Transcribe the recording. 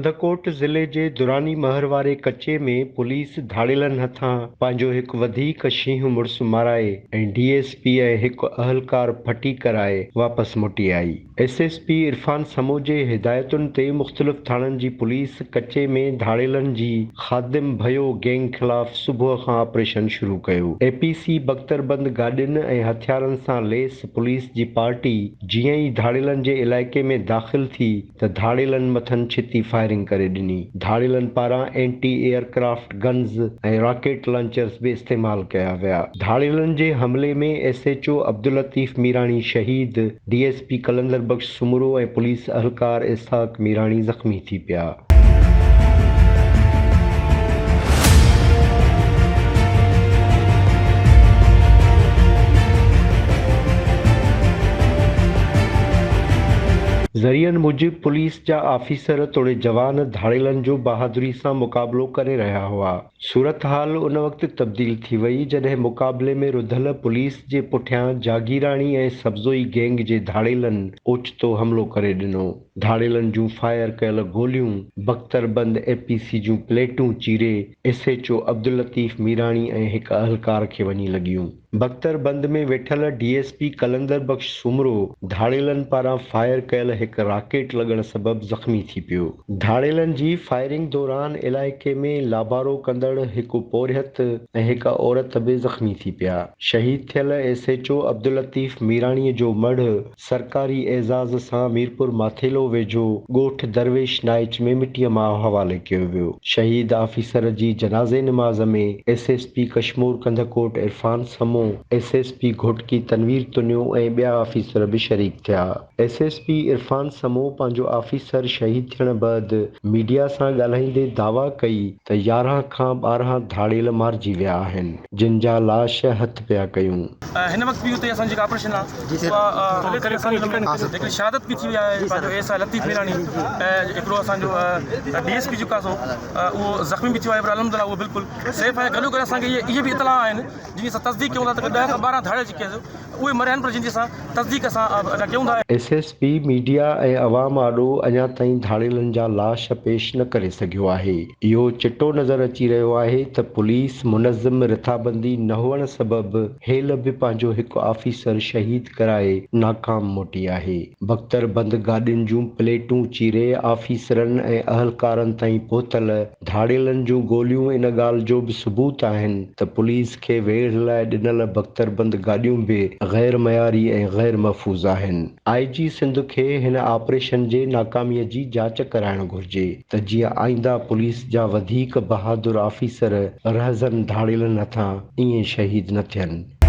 कंधकोट ज़िले जे दुरानी महर वारे कचे में पुलिस धाड़ेलनि हथां पंहिंजो हिकु वधीक शींहुं मुड़ुसु माराए ऐं डीएसपी ऐं हिकु अहलकार फटी कराए वापसि मोटी आई। एसएसपी इरफान समो जे हिदायतुनि ते मुख़्तलिफ़ थाणनि जी पुलिस कचे में धाड़ेलनि जी ख़ादिम भयो गैंग ख़िलाफ़ सुबुह खां ऑपरेशन शुरू कयो। एपीसी बख्तरबंद गाॾियुनि ऐं हथियारनि सां लैस पुलिस जी पार्टी जीअं ई धाड़ेलनि जे इलाइक़े में दाख़िल थी त धाड़ेलनि मथनि छिती फायरिंग करे ॾिनी। धाड़ेलनि पारां एंटी एयरक्राफ्ट गन्स ऐं रॉकेट लॉन्चर्स बि इस्तेमाल कया विया। धाड़ेलनि जे हमले में एसएचओ अब्दुल लतीफ़ मीराणी शहीद, डीएसपी कलंदर बख्श सुमरो ऐं पुलिस अहलकार इसहाक मीराणी ज़ख़्मी थी पिया। ज़रियनि मूजिब पुलिस जा ऑफिसर तोड़े जवान धाड़ेलनि जो बहादुरी सां मुक़ाबिलो करे रहिया हुआ। सूरत हाल उन वक़्तु तब्दील थी वई जॾहिं मुक़ाबले में रुधल पुलिस जे पुठियां जागीराणी ऐं सब्ज़ोई गैंग जे धाड़ेलनि ओचितो हमिलो करे ॾिनो। धाड़ेलनि जूं फायर कयल गोलियूं बख्तरबंद एपीसी जूं प्लेटूं चीरे एसएचओ अब्दुल लतीफ़ मीराणी ऐं हिकु अहलकार खे वञी लॻियूं। बख्तरबंद में वेठल डीएसपी कलंदर बख्श सुमरो धाड़ेलनि पारां फायर कयल हिकु रॉकेट लॻण सबबि ज़ख़्मी थी पियो। धाड़ेलनि जी फायरिंग दौरान इलाइक़े में लाबारो कंदड़ हिकु पोरियत ऐं हिकु औरत बि ज़ख़्मी थी पिया। शहीद थियल एसएचओ अब्दुल लतीफ़ मीराणीअ जो मढ़ सरकारी एज़ाज़ सां मीरपुर माथेलो वेझो ॻोठ दरवेश नाइच में मिटीअ मां हवाले कयो वियो। शहीद ऑफिसर जी जनाज़े निमाज़ में एसएसपी कशमूर कंधकोट इरफान समो, एसएसपी घोटकी तनवीर तुनियो ऐं ॿिया ऑफिसर बि शरीक थिया। एसएसपी इरफान समो पंहिंजो ऑफिसर शहीद थियण बैदि मीडिया सां ॻाल्हाईंदे दावा कई त 11 खां 12 धाड़ेल मारिजी विया आहिनि, जिन जा लाश हथ पिया कयूं। हिन वक़्तु बि उते असांजी जेका ऑपरेशन आहे हिकिड़ी शहादत बि थी वई आहे पंहिंजो एसआई लतीफ़ मीराणी ऐं हिकिड़ो असांजो डीएसपी जेको आहे उहो ज़ख़्मी बि थियो आहे, पर अलहमदुलिल्लाह उहो बिल्कुलु सेफ आहे। गॾो गॾु असांखे इहे बि इतला आहिनि जिन असां तस्दीक कयूं था त 10 खां 12 धाड़े जेके उहे मरिया आहिनि, पर जिन असां तस्दीक असां कयूं था। एसएसपी मीडिया ऐं अवाम आॾो अञा ताईं धाड़ेलनि जा लाश पेश न करे सघियो आहे। इहो चिटो नज़र अची रहियो आहे त पुलिस मुनज़्ज़म रिथाबंदी न हुअण सबबि हेल बि पंहिंजो हिकु ऑफिसर शहीद कराए नाकाम मोटी आहे। बख्तरबंद गाॾियुनि जूं प्लेटूं चीरे ऑफिसरनि ऐं अहलकारनि ताईं पहुतल धाड़ेलनि जूं गोलियूं इन ॻाल्हि जो बि सबूत आहिनि त पुलिस खे वेढ़ लाइ ॾिनल बख्तरबंद गाॾियूं बि गैर मयारी ऐं गैर महफ़ूज़ आहिनि। आईजी सिंध खे हिन ऑपरेशन जे नाकामीअ जी जांच कराइणु घुर्जे त जीअं आईंदा पुलिस जा वधीक बहादुर ऑफिसर रहज़न धाड़ेलनि हथां ईअं शहीद न थियनि।